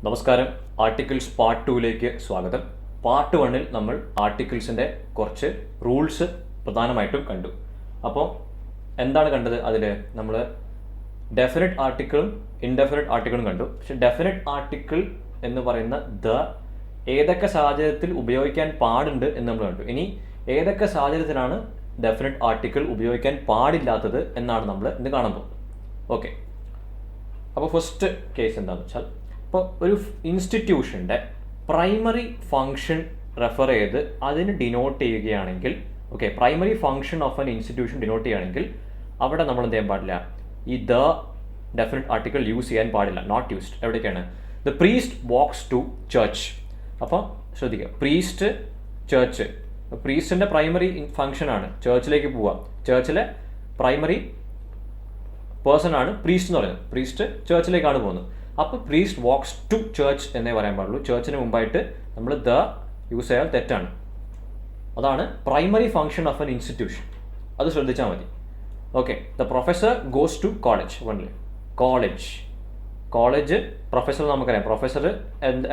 നമസ്കാരം. Articles part 2ലേക്ക് സ്വാഗതം. Part 1-ൽ നമ്മൾ ആർട്ടിക്കിൾസിൻ്റെ കുറച്ച് റൂൾസ് പ്രധാനമായിട്ടും കണ്ടു. അപ്പോൾ എന്താണ് കണ്ടത്? അതിൽ നമ്മൾ ഡെഫിനറ്റ് ആർട്ടിക്കിളും ഇൻഡെഫിനറ്റ് ആർട്ടിക്കിളും കണ്ടു. പക്ഷെ ഡെഫിനറ്റ് ആർട്ടിക്കിൾ എന്ന് പറയുന്ന ഏതൊക്കെ സാഹചര്യത്തിൽ ഉപയോഗിക്കാൻ പാടുണ്ട് എന്ന് നമ്മൾ കണ്ടു. ഇനി ഏതൊക്കെ സാഹചര്യത്തിലാണ് ഡെഫിനറ്റ് ആർട്ടിക്കിൾ ഉപയോഗിക്കാൻ പാടില്ലാത്തത് എന്നാണ് നമ്മൾ ഇന്ന് കാണാൻ പോകുന്നത്. ഓക്കെ, അപ്പോൾ ഫസ്റ്റ് കേസ് എന്താണെന്ന് വെച്ചാൽ, ഇപ്പോൾ ഒരു ഇൻസ്റ്റിറ്റ്യൂഷൻ്റെ പ്രൈമറി ഫങ്ഷൻ റെഫർ ചെയ്ത് അതിന് ഡിനോട്ട് ചെയ്യുകയാണെങ്കിൽ, okay, primary function of an institution denote ചെയ്യുകയാണെങ്കിൽ അവിടെ നമ്മൾ എന്ത് ചെയ്യാൻ പാടില്ല? ഈ ഡെഫിനറ്റ് ആർട്ടിക്കിൾ യൂസ് ചെയ്യാൻ പാടില്ല. Not used. എവിടേക്കാണ്? The priest walks to church. അപ്പോൾ ശ്രദ്ധിക്കുക, പ്രീസ്റ്റ്, ചർച്ച്. പ്രീസ്റ്റിൻ്റെ പ്രൈമറി ഫങ്ഷനാണ് ചർച്ചിലേക്ക് പോവുക. ചർച്ചിലെ പ്രൈമറി പേഴ്സൺ ആണ് പ്രീസ്റ്റ് എന്ന് പറയുന്നത്. പ്രീസ്റ്റ് ചർച്ചിലേക്കാണ് പോകുന്നത്. അപ്പോൾ പ്രീസ്റ്റ് വാക്സ് ടു ചർച്ച് എന്നേ പറയാൻ പാടുള്ളൂ. ചർച്ചിന് മുമ്പായിട്ട് നമ്മൾ യൂസ് ചെയ്യാൻ തെറ്റാണ്. അതാണ് primary function of an institution. അത് ശ്രദ്ധിച്ചാൽ മതി. Okay, the professor goes to college. Only college professor നമുക്കറിയാം. പ്രൊഫസർ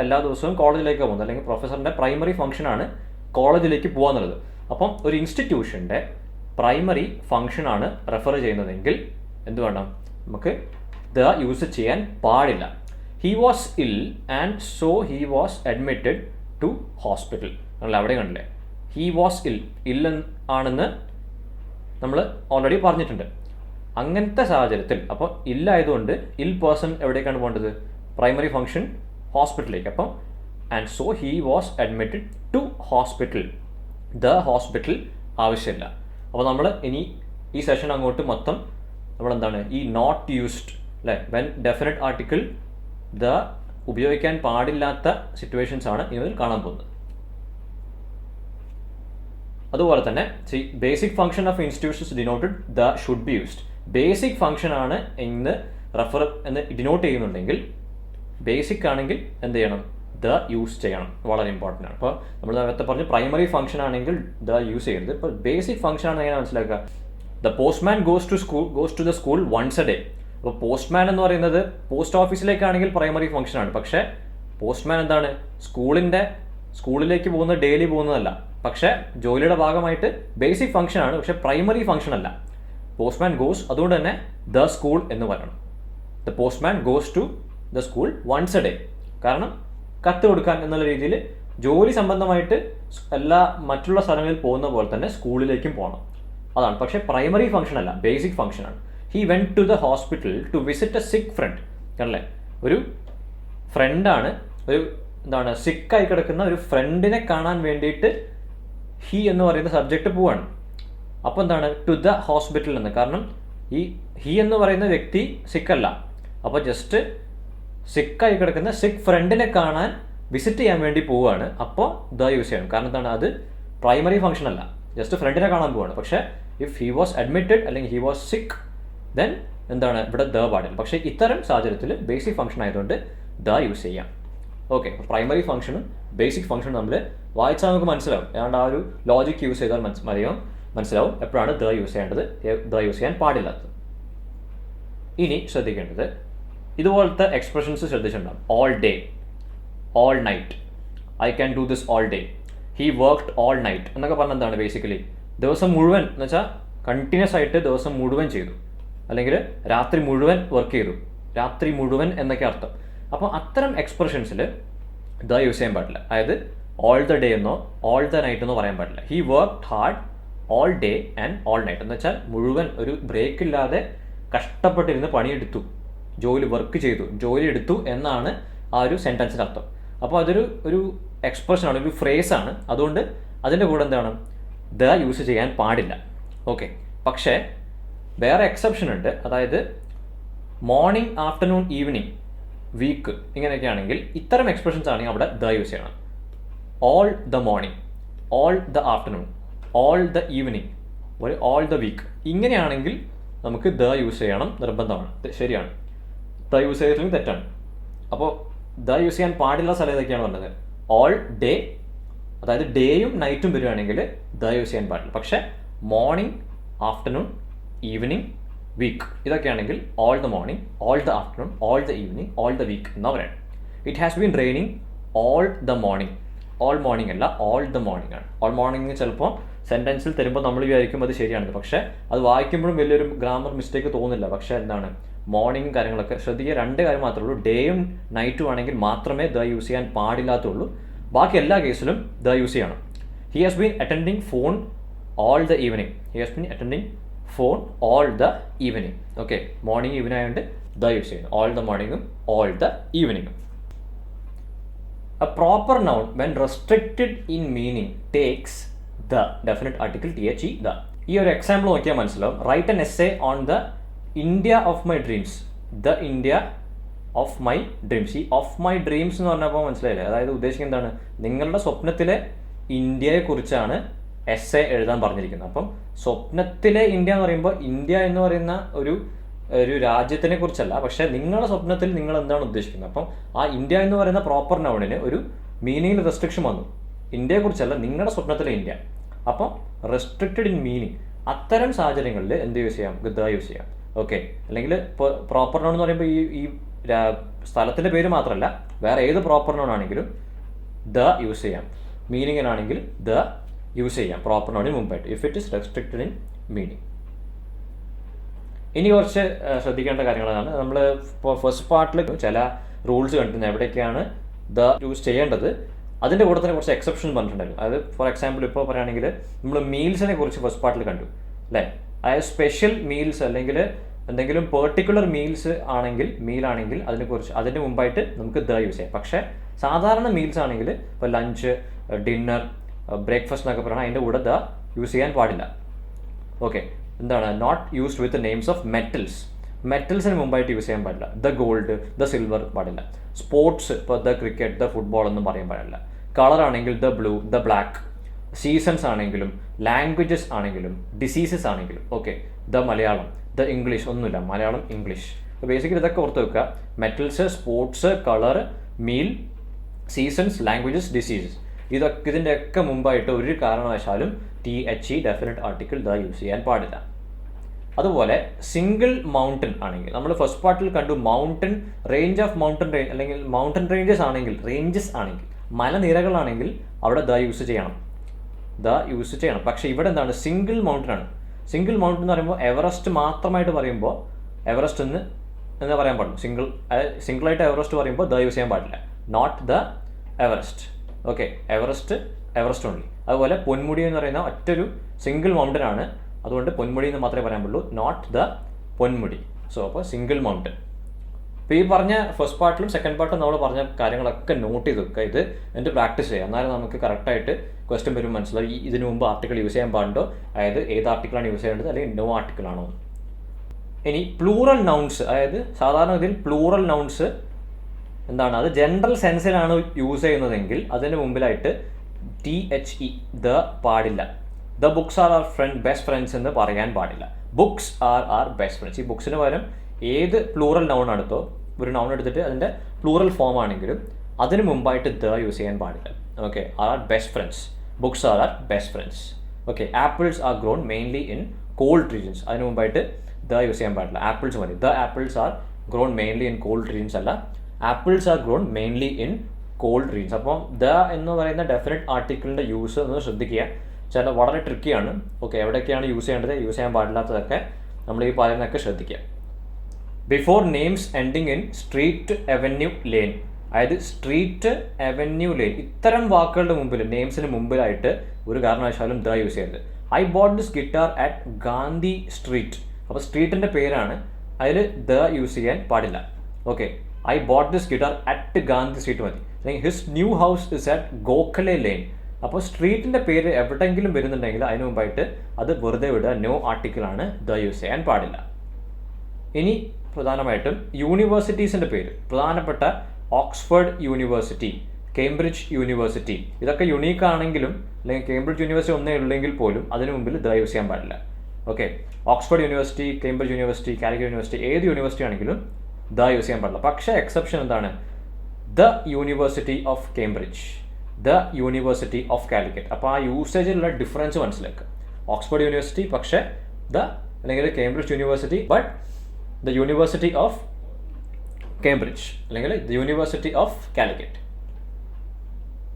എല്ലാ ദിവസവും കോളേജിലേക്ക് പോകുന്നത്, അല്ലെങ്കിൽ പ്രൊഫസറിൻ്റെ പ്രൈമറി ഫങ്ഷനാണ് കോളേജിലേക്ക് പോകാന്നുള്ളത്. അപ്പം ഒരു ഇൻസ്റ്റിറ്റ്യൂഷൻ്റെ പ്രൈമറി ഫങ്ഷനാണ് റെഫർ ചെയ്യുന്നതെങ്കിൽ എന്ത് വേണം? നമുക്ക് യൂസ് ചെയ്യാൻ പാടില്ല. He was ill and so he was admitted to hospital. നമ്മൾ അവിടെ കണ്ടില്ലേ? ഹി വാസ് ഇൽ ആണെന്ന് നമ്മൾ ഓൾറെഡി പറഞ്ഞിട്ടുണ്ട്. അങ്ങനത്തെ സാഹചര്യത്തിൽ അപ്പോൾ ഇല്ലായതുകൊണ്ട് ഇൽ പേഴ്സൺ എവിടേക്കാണ് പോകേണ്ടത്? പ്രൈമറി ഫങ്ഷൻ ഹോസ്പിറ്റലിലേക്ക്. അപ്പം and so he was admitted to hospital. Hospital ആവശ്യമില്ല. അപ്പോൾ നമ്മൾ ഇനി ഈ സെഷൻ അങ്ങോട്ട് മൊത്തം നമ്മളെന്താണ് ഈ നോട്ട് യൂസ്ഡ്, അല്ലേ, വെൻ ഡെഫിനറ്റ് ആർട്ടിക്കിൾ ഉപയോഗിക്കാൻ പാടില്ലാത്ത സിറ്റുവേഷൻസ് ആണ് ഇതിൽ കാണാൻ പോകുന്നത്. അതുപോലെ തന്നെ basic function of institutions denoted should be used. Basic function ആണ് ഇന്ന് റെഫർ എന്ന് ഡിനോട്ട് ചെയ്യുന്നുണ്ടെങ്കിൽ, ബേസിക് ആണെങ്കിൽ എന്ത് ചെയ്യണം? യൂസ് ചെയ്യണം. വളരെ ഇമ്പോർട്ടൻ്റ് ആണ്. അപ്പോൾ നമ്മൾ നേരത്തെ പറഞ്ഞ് പ്രൈമറി ഫങ്ഷൻ ആണെങ്കിൽ യൂസ് ചെയ്യരുത്. ഇപ്പോൾ ബേസിക് ഫങ്ഷൻ ആണ് എങ്ങനെ മനസ്സിലാക്കുക? The postman goes to the school once a day. അപ്പോൾ പോസ്റ്റ്മാൻ എന്ന് പറയുന്നത് പോസ്റ്റ് ഓഫീസിലേക്കാണെങ്കിൽ പ്രൈമറി ഫങ്ഷനാണ്. പക്ഷേ പോസ്റ്റ്മാൻ എന്താണ്? സ്കൂളിലേക്ക് പോകുന്നത് ഡെയിലി പോകുന്നതല്ല. പക്ഷേ ജോലിയുടെ ഭാഗമായിട്ട് ബേസിക് ഫങ്ഷനാണ്, പക്ഷേ പ്രൈമറി ഫങ്ഷൻ അല്ല. പോസ്റ്റ്മാൻ ഗോസ്, അതുകൊണ്ട് തന്നെ ദ സ്കൂൾ എന്ന് പറയണം. The postman goes to the school once a day. കാരണം കത്ത് കൊടുക്കാൻ എന്നുള്ള രീതിയിൽ ജോലി സംബന്ധമായിട്ട് മറ്റുള്ള സ്ഥലങ്ങളിൽ പോകുന്ന പോലെ തന്നെ സ്കൂളിലേക്കും പോകണം. അതാണ്. പക്ഷേ പ്രൈമറി ഫങ്ഷൻ അല്ല, ബേസിക് ഫങ്ഷനാണ്. He went to the hospital to visit a sick friend. അല്ലേ, ഒരു ഫ്രണ്ടാണ്, സിക്കായി കിടക്കുന്ന ഒരു ഫ്രണ്ടിനെ കാണാൻ വേണ്ടിയിട്ട് ഹി എന്ന് പറയുന്ന സബ്ജക്റ്റ് പോവാണ്. അപ്പോൾ എന്താണ് ടു ദ ഹോസ്പിറ്റൽ എന്ന്? കാരണം ഈ ഹി എന്ന് പറയുന്ന വ്യക്തി സിക്കല്ല. അപ്പോൾ ജസ്റ്റ് സിക്കായി കിടക്കുന്ന സിക്ക് ഫ്രണ്ടിനെ കാണാൻ വിസിറ്റ് ചെയ്യാൻ വേണ്ടി പോവുകയാണ്. അപ്പോൾ യൂസ് ചെയ്യണം. കാരണം എന്താണ്? അത് പ്രൈമറി ഫങ്ഷൻ അല്ല, ജസ്റ്റ് ഫ്രണ്ടിനെ കാണാൻ പോവാണ്. പക്ഷേ ഇഫ് ഹി വാസ് അഡ്മിറ്റഡ് അല്ലെങ്കിൽ ഹി വാസ് സിക്ക്, ദെൻ എന്താണ് ഇവിടെ പാടില്ല. പക്ഷേ ഇത്തരം സാഹചര്യത്തിൽ ബേസിക് ഫങ്ഷൻ ആയതുകൊണ്ട് യൂസ് ചെയ്യാം. ഓക്കെ, പ്രൈമറി ഫങ്ഷനും ബേസിക് ഫങ്ഷനും നമ്മൾ വായിച്ചാൽ നമുക്ക് മനസ്സിലാവും. ഏതാണ്ട് ആ ഒരു ലോജിക് യൂസ് ചെയ്താൽ മനസ്സിലാവും എപ്പോഴാണ് യൂസ് ചെയ്യേണ്ടത്, യൂസ് ചെയ്യാൻ പാടില്ലാത്തത്. ഇനി ശ്രദ്ധിക്കേണ്ടത്, ഇതുപോലത്തെ എക്സ്പ്രഷൻസ് ശ്രദ്ധിച്ചിട്ടുണ്ടാകും. All day, all night, I can do this all day, he worked all night എന്നൊക്കെ പറഞ്ഞാൽ എന്താണ്? ബേസിക്കലി ദിവസം മുഴുവൻ എന്ന് വെച്ചാൽ കണ്ടിന്യൂസ് ആയിട്ട് ദിവസം മുഴുവൻ ചെയ്തു, അല്ലെങ്കിൽ രാത്രി മുഴുവൻ വർക്ക് ചെയ്തു, രാത്രി മുഴുവൻ എന്നൊക്കെ അർത്ഥം. അപ്പോൾ അത്തരം എക്സ്പ്രഷൻസിൽ യൂസ് ചെയ്യാൻ പാടില്ല. അതായത് ഓൾ ദ ഡേ എന്നോ ഓൾ ദ നൈറ്റ് എന്നോ പറയാൻ പാടില്ല. He worked hard all day and all night എന്ന് വെച്ചാൽ മുഴുവൻ ഒരു ബ്രേക്ക് ഇല്ലാതെ കഷ്ടപ്പെട്ടിരുന്ന് പണിയെടുത്തു, വർക്ക് ചെയ്തു, ജോലി എടുത്തു എന്നാണ് ആ ഒരു സെൻറ്റൻസിൻ്റെ അർത്ഥം. അപ്പോൾ അതൊരു എക്സ്പ്രഷനാണ്, ഒരു ഫ്രേസാണ്. അതുകൊണ്ട് അതിൻ്റെ കൂടെ എന്താണ്? യൂസ് ചെയ്യാൻ പാടില്ല. ഓക്കെ, പക്ഷേ വേറെ എക്സെപ്ഷൻ ഉണ്ട്. അതായത് മോർണിംഗ്, ആഫ്റ്റർനൂൺ, ഈവനിങ്, വീക്ക്, ഇങ്ങനെയൊക്കെ ആണെങ്കിൽ ഇത്തരം എക്സ്പ്രഷൻസ് ആണെങ്കിൽ അവിടെ യൂസ് ചെയ്യണം. All the morning, all the afternoon, all the evening, all the week, ഇങ്ങനെയാണെങ്കിൽ നമുക്ക് യൂസ് ചെയ്യണം, നിർബന്ധമാണ്. ശരിയാണ്. യൂസ് ചെയ്തിട്ടുണ്ടെങ്കിൽ തെറ്റാണ്. അപ്പോൾ യൂസ് ചെയ്യാൻ പാടില്ല സ്ഥലം ഏതൊക്കെയാണ് പറഞ്ഞത്? ഓൾ ഡേ, അതായത് ഡേയും നൈറ്റും വരികയാണെങ്കിൽ യൂസ് ചെയ്യാൻ പാടില്ല. പക്ഷേ മോർണിംഗ്, ആഫ്റ്റർനൂൺ, ഈവനിങ്, വീക്ക് ഇതൊക്കെയാണെങ്കിൽ all the morning, all the afternoon, all the evening, all the week എന്നാ പറയുന്നത്. It has been raining all the morning. All morning അല്ല, ഓൾ ദ മോർണിംഗ് ആണ്. ഓൾ മോർണിംഗ് ചിലപ്പോൾ സെൻറ്റൻസിൽ തരുമ്പോൾ നമ്മൾ വിചാരിക്കും അത് ശരിയാണെന്ന്, പക്ഷേ അത് വായിക്കുമ്പോഴും വലിയൊരു ഗ്രാമർ മിസ്റ്റേക്ക് തോന്നില്ല. പക്ഷേ എന്താണ്, മോർണിംഗ് കാര്യങ്ങളൊക്കെ ശ്രദ്ധിക്കുക. 2 കാര്യം മാത്രമേ ഉള്ളൂ. ഡേയും നൈറ്റും ആണെങ്കിൽ മാത്രമേ ദ യൂസ് ചെയ്യാൻ പാടില്ലാത്തുള്ളൂ. ബാക്കി എല്ലാ കേസിലും ദ യൂസ് ചെയ്യണം. He has been attending phone all the evening. He has been attending phone all the evening. Okay, morning evening ആയതുകൊണ്ട് ദ യൂസ് ചെയ്യുന്നു. ഓൾ ദ മോർണിംഗും ഓൾ ദ ഈവനിങ്ങും. A proper noun when restricted in meaning takes the definite article the. ഈ ഒരു example നോക്കിയാൽ മനസ്സിലാവും. Write an essay on the India of my dreams. The India of my dreams. ഈ of my dreams എന്ന് പറഞ്ഞപ്പോൾ മനസ്സിലായില്ലേ, അതായത് ഉദ്ദേശിക്കുന്നത് എന്താണ്, നിങ്ങളുടെ സ്വപ്നത്തിലെ ഇന്ത്യയെക്കുറിച്ചാണ് എസ്സേ എഴുതാൻ പറഞ്ഞിരിക്കുന്നത്. അപ്പം സ്വപ്നത്തിലെ ഇന്ത്യ എന്ന് പറയുമ്പോൾ ഇന്ത്യ എന്ന് പറയുന്ന ഒരു രാജ്യത്തിനെ കുറിച്ചല്ല, പക്ഷേ നിങ്ങളുടെ സ്വപ്നത്തിൽ നിങ്ങൾ എന്താണ് ഉദ്ദേശിക്കുന്നത്. അപ്പം ആ ഇന്ത്യ എന്ന് പറയുന്ന പ്രോപ്പർ നൗണിന് ഒരു മീനിങ്ങിൽ റെസ്ട്രിക്ഷൻ വന്നു. ഇന്ത്യയെക്കുറിച്ചല്ല, നിങ്ങളുടെ സ്വപ്നത്തിലെ ഇന്ത്യ. അപ്പം റെസ്ട്രിക്റ്റഡ് ഇൻ മീനിങ്. അത്തരം സാഹചര്യങ്ങളിൽ എന്ത് യൂസ് ചെയ്യാം, ദ യൂസ് ചെയ്യാം. ഓക്കെ, അല്ലെങ്കിൽ ഇപ്പോൾ പ്രോപ്പർ നൗൺ എന്ന് പറയുമ്പോൾ ഈ സ്ഥലത്തിൻ്റെ പേര് മാത്രമല്ല, വേറെ ഏത് പ്രോപ്പർ നൗൺ ആണെങ്കിലും ദ യൂസ് ചെയ്യാം. മീനിങ്ങിനാണെങ്കിൽ ദ യൂസ് ചെയ്യാം പ്രോപ്പർ നൗണിന് മുമ്പായിട്ട്, if it is restricted in meaning. ഇനി കുറച്ച് ശ്രദ്ധിക്കേണ്ട കാര്യങ്ങളാണ്. നമ്മൾ ഇപ്പോൾ ഫസ്റ്റ് പാർട്ടിൽ ചില റൂൾസ് കണ്ടിരുന്നത്, എവിടേക്കാണ് ദ യൂസ് ചെയ്യേണ്ടത്. അതിൻ്റെ കൂടെ തന്നെ കുറച്ച് എക്സെപ്ഷൻ പറഞ്ഞിട്ടുണ്ടായിരുന്നു. അതായത് ഫോർ എക്സാമ്പിൾ ഇപ്പോൾ പറയുകയാണെങ്കിൽ നമ്മൾ മീൽസിനെ കുറിച്ച് ഫസ്റ്റ് പാർട്ടിൽ കണ്ടു അല്ലേ. അതായത് സ്പെഷ്യൽ മീൽസ് അല്ലെങ്കിൽ എന്തെങ്കിലും പെർട്ടിക്കുലർ മീൽസ് ആണെങ്കിൽ, മീലാണെങ്കിൽ അതിനെക്കുറിച്ച് അതിൻ്റെ മുമ്പായിട്ട് നമുക്ക് ദ യൂസ് ചെയ്യാം. പക്ഷേ സാധാരണ മീൽസ് ആണെങ്കിൽ ഇപ്പോൾ ലഞ്ച്, ഡിന്നർ, ബ്രേക്ക്ഫാസ്റ്റ് എന്നൊക്കെ പറയണം, അതിൻ്റെ കൂടെ ദ യൂസ് ചെയ്യാൻ പാടില്ല. ഓക്കെ, എന്താണ്, not used with names of metals. മെറ്റൽസിന് മുമ്പായിട്ട് യൂസ് ചെയ്യാൻ പാടില്ല. ദ ഗോൾഡ്, ദ സിൽവർ പാടില്ല. സ്പോർട്സ്, ഇപ്പോൾ ദ ക്രിക്കറ്റ്, ദ ഫുട്ബോൾ ഒന്നും പറയാൻ പാടില്ല. കളർ ആണെങ്കിൽ the blue, the black. Seasons ആണെങ്കിലും ലാംഗ്വേജസ് ആണെങ്കിലും ഡിസീസസ് ആണെങ്കിലും okay, the Malayalam, the English ഒന്നുമില്ല, മലയാളം ഇംഗ്ലീഷ്. അപ്പോൾ ബേസിക്കലി ഇതൊക്കെ ഓർത്ത് വെക്കുക. Metals, sports, colour, meal, seasons, languages, diseases, ഇതിൻ്റെയൊക്കെ മുമ്പായിട്ട് ഒരു കാരണവശാലും THE definite article the use ചെയ്യാൻ പാടില്ല. അതുപോലെ സിംഗിൾ മൗണ്ടൻ ആണെങ്കിൽ, നമ്മൾ ഫസ്റ്റ് പാർട്ടിൽ കണ്ടു mountain range of mountain range അല്ലെങ്കിൽ മൗണ്ടൻ റേഞ്ചസ് ആണെങ്കിൽ, മലനിരകളാണെങ്കിൽ അവിടെ ദ യൂസ് ചെയ്യണം. പക്ഷേ ഇവിടെ എന്താണ്, സിംഗിൾ മൗണ്ടൻ ആണ്. സിംഗിൾ മൗണ്ടൻ എന്ന് പറയുമ്പോൾ എവറസ്റ്റ് മാത്രമായിട്ട് പറയുമ്പോൾ എവറസ്റ്റ് എന്ന് പറയാൻ പാടില്ല. സിംഗിളായിട്ട് എവറസ്റ്റ് പറയുമ്പോൾ ദ യൂസ് ചെയ്യാൻ പാടില്ല. Not the Everest. Okay, Everest only. അതുപോലെ പൊന്മുടി എന്ന് പറയുന്ന ഒറ്റൊരു സിംഗിൾ മൗണ്ടൻ ആണ്, അതുകൊണ്ട് പൊന്മുടി എന്ന് മാത്രമേ പറയാൻ പാടുള്ളൂ, നോട്ട് ദ പൊന്മുടി. സോ അപ്പോൾ സിംഗിൾ മൗണ്ടൻ. അപ്പോൾ ഈ പറഞ്ഞ ഫസ്റ്റ് പാർട്ടിലും സെക്കൻഡ് പാർട്ടിലും നമ്മൾ പറഞ്ഞ കാര്യങ്ങളൊക്കെ നോട്ട് ചെയ്ത് വെക്കുക. ഇത് എന്നിട്ട് പ്രാക്ടീസ് ചെയ്യുക. എന്നാലും നമുക്ക് കറക്റ്റായിട്ട് ക്വസ്റ്റ്യൻ വരുമ്പോൾ മനസ്സിലായി ഇതിനു മുമ്പ് ആർട്ടിക്കിൾ യൂസ് ചെയ്യാൻ പാടുണ്ടോ, അതായത് ഏത് ആർട്ടിക്കിളാണ് യൂസ് ചെയ്യേണ്ടത് അല്ലെങ്കിൽ നോ ആർട്ടിക്കിളാണോ. ഇനി പ്ലൂറൽ നൗൺസ്, അതായത് സാധാരണ ഇതിൽ പ്ലൂറൽ നൗൺസ് എന്താണ്, അത് ജനറൽ സെൻസിലാണ് യൂസ് ചെയ്യുന്നതെങ്കിൽ അതിന് മുമ്പിലായിട്ട് THE ദ പാടില്ല. The books are are best friends എന്ന് പറയാൻ പാടില്ല. Books are are best friends. ഈ ബുക്സിന് പകരം ഏത് പ്ലൂറൽ നൗൺ എടുത്തോ, ഒരു നൗൺ എടുത്തിട്ട് അതിൻ്റെ പ്ലൂറൽ ഫോം ആണെങ്കിലും അതിന് മുമ്പായിട്ട് ദ യൂസ് ചെയ്യാൻ പാടില്ല. Okay, are best friends, books are best friends. Okay, apples are grown mainly in cold regions, അതിന് മുമ്പായിട്ട് ദ യൂസ് ചെയ്യാൻ പാടില്ല. ആപ്പിൾസ് മതി. The apples are grown mainly in cold regions അല്ല, apples are grown mainly in cold regions. അപ്പം the എന്ന് പറയുന്ന definite ആർട്ടിക്കിളിൻ്റെ യൂസ് ഒന്ന് ശ്രദ്ധിക്കുക. വളരെ ട്രിക്കിയാണ്. ഓക്കെ, എവിടെയൊക്കെയാണ് യൂസ് ചെയ്യേണ്ടത്, യൂസ് ചെയ്യാൻ പാടില്ലാത്തതൊക്കെ നമ്മൾ ഈ പറയുന്നതൊക്കെ ശ്രദ്ധിക്കുക. Before names ending in street, avenue, lane, അതായത് സ്ട്രീറ്റ്, അവന്യൂ, ലെയിൻ ഇത്തരം വാക്കുകളുടെ മുമ്പിൽ, നെയിംസിന് മുമ്പിലായിട്ട് ഒരു കാരണവശാലും ദ യൂസ് ചെയ്യരുത്. I bought this guitar at Gandhi street. അപ്പോൾ സ്ട്രീറ്റിൻ്റെ പേരാണ്, അതിൽ ദ യൂസ് ചെയ്യാൻ പാടില്ല. Okay, I bought this guitar at Gandhi street മതി. അല്ലെങ്കിൽ his new house is at Gokhale lane. അപ്പോൾ സ്ട്രീറ്റിൻ്റെ പേര് എവിടെയെങ്കിലും വരുന്നുണ്ടെങ്കിൽ അതിന് മുമ്പായിട്ട് അത് വെറുതെ വിടുക, നോ ആർട്ടിക്കിളാണ്, ദ യൂസ് ചെയ്യാൻ പാടില്ല. ഇനി പ്രധാനമായിട്ടും യൂണിവേഴ്സിറ്റീസിൻ്റെ പേര്, പ്രധാനപ്പെട്ട ഓക്സ്ഫോർഡ് യൂണിവേഴ്സിറ്റി, കേംബ്രിഡ്ജ് യൂണിവേഴ്സിറ്റി, ഇതൊക്കെ യുണീക്ക് ആണെങ്കിലും അല്ലെങ്കിൽ കേംബ്രിഡ്ജ് യൂണിവേഴ്സിറ്റി ഒന്നേ ഉള്ളെങ്കിൽ പോലും അതിന് മുമ്പിൽ ദ യൂസ് ചെയ്യാൻ പാടില്ല. Okay, Oxford university, Cambridge university, Calicut university, ഏത് യൂണിവേഴ്സിറ്റി ആണെങ്കിലും ദ യൂസ് ചെയ്യാൻ പാടില്ല. പക്ഷേ എക്സെപ്ഷൻ എന്താണ്, the university of Cambridge, the university of Calicut. അപ്പോൾ ആ യൂസേജിലുള്ള ഡിഫറൻസ് മനസ്സിലാക്കുക. ഓക്സ്ഫോർഡ് യൂണിവേഴ്സിറ്റി പക്ഷേ ദ, അല്ലെങ്കിൽ Cambridge university but the university of Cambridge അല്ലെങ്കിൽ ദ യൂണിവേഴ്സിറ്റി ഓഫ് കാലിക്കറ്റ്.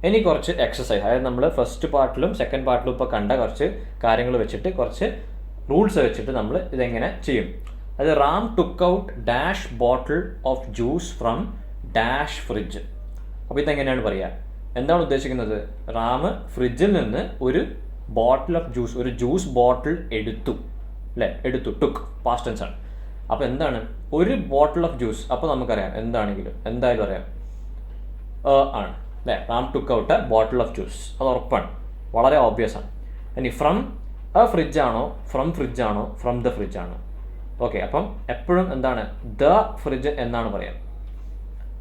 ഇനി കുറച്ച് എക്സസൈസ്, അതായത് നമ്മൾ ഫസ്റ്റ് പാർട്ടിലും സെക്കൻഡ് പാർട്ടിലും ഇപ്പോൾ കണ്ട കുറച്ച് കാര്യങ്ങൾ വെച്ചിട്ട് കുറച്ച് റൂൾസ് വെച്ചിട്ട് നമ്മൾ ഇതെങ്ങനെ ചെയ്യും. അത് Ram took out dash bottle of juice from dash fridge. അപ്പോൾ ഇതെങ്ങനെയാണ് പറയുക, എന്താണ് ഉദ്ദേശിക്കുന്നത്? റാം ഫ്രിഡ്ജിൽ നിന്ന് ഒരു ബോട്ടിൽ ഓഫ് ജ്യൂസ്, ഒരു ജ്യൂസ് ബോട്ടിൽ എടുത്തു അല്ലേ, എടുത്തു, ടുക്ക് പാസ്റ്റ് ടെൻസ് ആണ്. അപ്പോൾ എന്താണ് ഒരു ബോട്ടിൽ ഓഫ് ജ്യൂസ്? അപ്പോൾ നമുക്കറിയാം എന്താണെങ്കിലും എന്തായാലും അറിയാം ആണ് അല്ലേ, Ram took out a bottle of juice, അത് ഉറപ്പാണ്, വളരെ ഓബ്വിയസ് ആണ്. ഇനി ഫ്രം എ ഫ്രിഡ്ജ് ആണോ, ഫ്രം ഫ്രിഡ്ജ് ആണോ, ഫ്രം ദ ഫ്രിഡ്ജ് ആണോ? ഓക്കെ, അപ്പം എപ്പോഴും എന്താണ് ദ ഫ്രിഡ്ജ് എന്നാണ് പറയാം.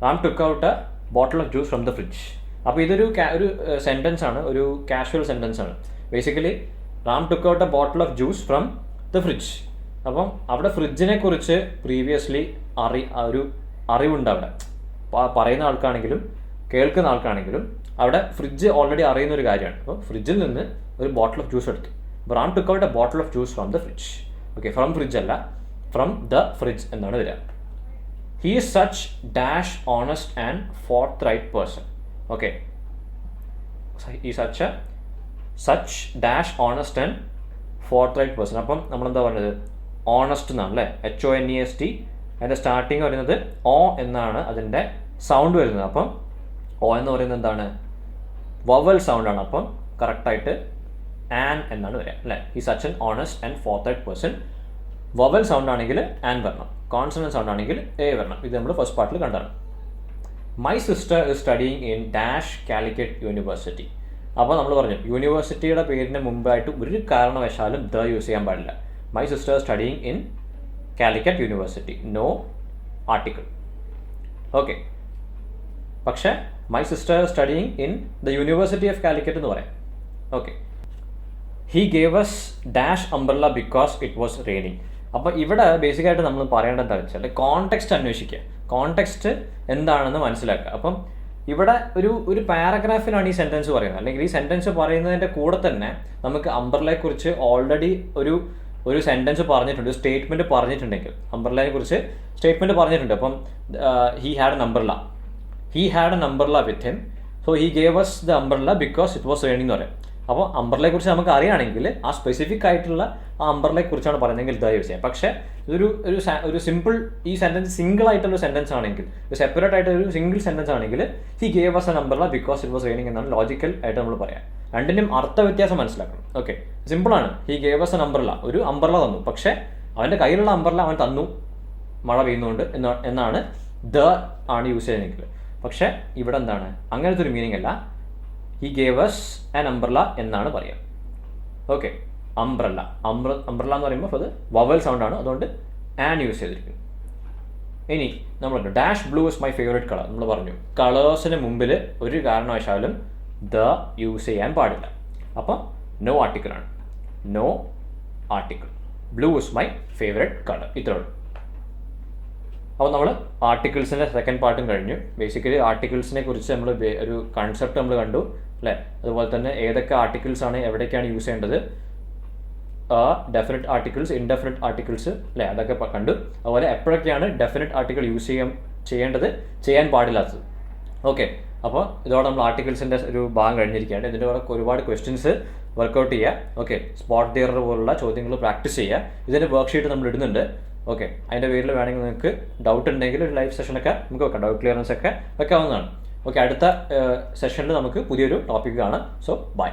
Ram took out a bottle of juice from the fridge. അപ്പോൾ ഇതൊരു ഒരു സെൻറ്റൻസ് ആണ്, ഒരു കാഷ്വൽ സെൻറ്റൻസ് ആണ്. Basically Ram took out a bottle of juice from the fridge. അപ്പം അവിടെ ഫ്രിഡ്ജിനെ കുറിച്ച് പ്രീവിയസ്ലി ഒരു അറിവുണ്ട് അവിടെ, പറയുന്ന ആൾക്കാണെങ്കിലും കേൾക്കുന്ന ആൾക്കാണെങ്കിലും അവിടെ ഫ്രിഡ്ജ് ഓൾറെഡി അറിയുന്ന ഒരു കാര്യമാണ്. അപ്പോൾ ഫ്രിഡ്ജിൽ നിന്ന് ഒരു ബോട്ടിൽ ഓഫ് ജ്യൂസ് എടുത്തു. അപ്പോൾ Ram took out a bottle of juice from the fridge. Okay, from fridge അല്ല, ഫ്രം ദ ഫ്രിഡ്ജ് എന്നാണ് വരിക. He is such dash honest and forthright person. Okay, ഈ such dash honest and forthright person. അപ്പം നമ്മളെന്താ പറഞ്ഞത്, honest എന്നാണ് അല്ലേ, HONEST. അതിൻ്റെ സ്റ്റാർട്ടിങ് വരുന്നത് ഓ എന്നാണ് അതിൻ്റെ സൗണ്ട് വരുന്നത്. അപ്പം ഓ എന്ന് പറയുന്നത് എന്താണ്, വവൽ സൗണ്ടാണ്. അപ്പം കറക്റ്റായിട്ട് ആൻ എന്നാണ് വരിക അല്ലേ. ഈ such an honest and forthright person. Vowel sound ആണെങ്കിൽ ആൻ വരണം, കോൺസണന്റ് സൗണ്ട് ആണെങ്കിൽ എ വരണം. ഇത് നമ്മൾ ഫസ്റ്റ് പാർട്ടിൽ കണ്ടാണ്. My sister is studying in dash Calicut university. അപ്പോൾ നമ്മൾ പറഞ്ഞു യൂണിവേഴ്സിറ്റിയുടെ പേരിന് മുമ്പായിട്ട് ഒരു കാരണവശാലും ദ യൂസ് ചെയ്യാൻ പാടില്ല. My sister studying in Calicut university, no article. Okay, പക്ഷേ my sister studying in the university of Calicut എന്ന് പറയാം. Okay, he gave us dash umbrella because it was raining. അപ്പോൾ ഇവിടെ ബേസിക്കായിട്ട് നമ്മൾ പറയേണ്ടത് എന്താണെന്ന് വെച്ചാൽ കോണ്ടെക്സ്റ്റ് അന്വേഷിക്കുക, കോണ്ടെക്സ്റ്റ് എന്താണെന്ന് മനസ്സിലാക്കുക. അപ്പം ഇവിടെ ഒരു പാരഗ്രാഫിലാണ് ഈ സെൻറ്റൻസ് പറയുന്നത്, അല്ലെങ്കിൽ ഈ സെൻറ്റൻസ് പറയുന്നതിൻ്റെ കൂടെ തന്നെ നമുക്ക് അംബ്രല്ലയെക്കുറിച്ച് ഓൾറെഡി ഒരു സെൻറ്റൻസ് പറഞ്ഞിട്ടുണ്ട്, ഒരു സ്റ്റേറ്റ്മെൻറ്റ് പറഞ്ഞിട്ടുണ്ടെങ്കിൽ അംബ്രല്ലയെ കുറിച്ച് സ്റ്റേറ്റ്മെൻറ്റ് പറഞ്ഞിട്ടുണ്ട്. അപ്പം he had an umbrella with him, so he gave us the umbrella because it was raining എന്ന് പറയും. അപ്പോൾ അംബ്രല്ലയെ കുറിച്ച് നമുക്ക് അറിയുകയാണെങ്കിൽ ആ സ്പെസിഫിക് ആയിട്ടുള്ള ആ അംബ്രല്ലയെ കുറിച്ചാണ് പറയുന്നതെങ്കിൽ ദ യൂസ് ചെയ്യാം. പക്ഷേ ഒരു സിമ്പിൾ, ഈ സെൻറ്റൻസ് സിംഗിൾ ആയിട്ടുള്ള സെൻറ്റൻസ് ആണെങ്കിൽ, ഒരു സെപ്പറേറ്റ് ആയിട്ട് ഒരു സിംഗിൾ സെൻറ്റൻസ് ആണെങ്കിൽ he gave us an umbrella because it was raining എന്നാണ് ലോജിക്കൽ ആയിട്ട് നമ്മൾ പറയാം. രണ്ടിനും അർത്ഥ വ്യത്യാസം മനസ്സിലാക്കണം. ഓക്കെ, സിമ്പിളാണ്. He gave us an umbrella, ഒരു അംബ്രല്ല തന്നു, പക്ഷേ അവൻ്റെ കയ്യിലുള്ള അംബ്രല്ല അവൻ തന്നു മഴ പെയ്യുന്നുണ്ട് എന്നാണ് ദ ആണ് യൂസ് ചെയ്യുന്നതെങ്കിൽ. പക്ഷേ ഇവിടെ എന്താണ്, അങ്ങനത്തെ ഒരു മീനിങ് അല്ല. He gave us an umbrella എന്നാണ് പറയുക. ഓക്കെ, അംബ്രല്ല എന്ന് പറയുമ്പോൾ അത് വവൽ സൗണ്ടാണ്, അതുകൊണ്ട് ആൻ യൂസ് ചെയ്തിരിക്കുന്നു. ഇനി നമ്മൾ dash blue is my favourite colour. നമ്മൾ പറഞ്ഞു കളേഴ്സിന് മുമ്പിൽ ഒരു കാരണവശാലും ദ യൂസ് ചെയ്യാൻ പാടില്ല. അപ്പം നോ ആർട്ടിക്കിളാണ്, no article. Blue is my favourite colour, ഇത്രേ ഉള്ളൂ. അപ്പോൾ നമ്മൾ ആർട്ടിക്കിൾസിൻ്റെ സെക്കൻഡ് പാർട്ടും കഴിഞ്ഞു. ബേസിക്കലി ആർട്ടിക്കിൾസിനെ കുറിച്ച് നമ്മൾ ഒരു കൺസെപ്റ്റ് നമ്മൾ കണ്ടു അല്ലേ. അതുപോലെ തന്നെ ഏതൊക്കെ ആർട്ടിക്കിൾസ് ആണ് എവിടേക്കാണ് യൂസ് ചെയ്യേണ്ടത്, ഡെഫിനറ്റ് ആർട്ടിക്കിൾസ്, ഇൻഡെഫിനറ്റ് ആർട്ടിക്കിൾസ് അല്ലേ, അതൊക്കെ കണ്ടു. അതുപോലെ എപ്പോഴൊക്കെയാണ് ഡെഫിനറ്റ് ആർട്ടിക്കിൾ യൂസ് ചെയ്യേണ്ടത്, ചെയ്യാൻ പാടില്ലാത്തത്. ഓക്കെ, അപ്പോൾ ഇതോടെ നമ്മൾ ആർട്ടിക്കിൾസിൻ്റെ ഒരു ഭാഗം കഴിഞ്ഞിരിക്കുകയാണ്. ഇതിൻ്റെ ഒരുപാട് ക്വസ്റ്റ്യൻസ് വർക്കൗട്ട് ചെയ്യുക. ഓക്കെ, സ്പോട്ട് തിയറി പോലുള്ള ചോദ്യങ്ങൾ പ്രാക്ടീസ് ചെയ്യുക. ഇതിൻ്റെ വർക്ക്ഷീറ്റ് നമ്മൾ ഇടുന്നുണ്ട്. ഓക്കെ, അതിൻ്റെ പേരിൽ വേണമെങ്കിൽ നിങ്ങൾക്ക് ഡൗട്ട് ഉണ്ടെങ്കിൽ ഒരു ലൈവ് സെഷനൊക്കെ നമുക്ക് വെക്കാം, ഡൗട്ട് ക്ലിയറൻസ് ഒക്കെ വെക്കാവുന്നതാണ്. ഓക്കെ, അടുത്ത സെഷനിൽ നമുക്ക് പുതിയൊരു ടോപ്പിക് കാണാം. So by.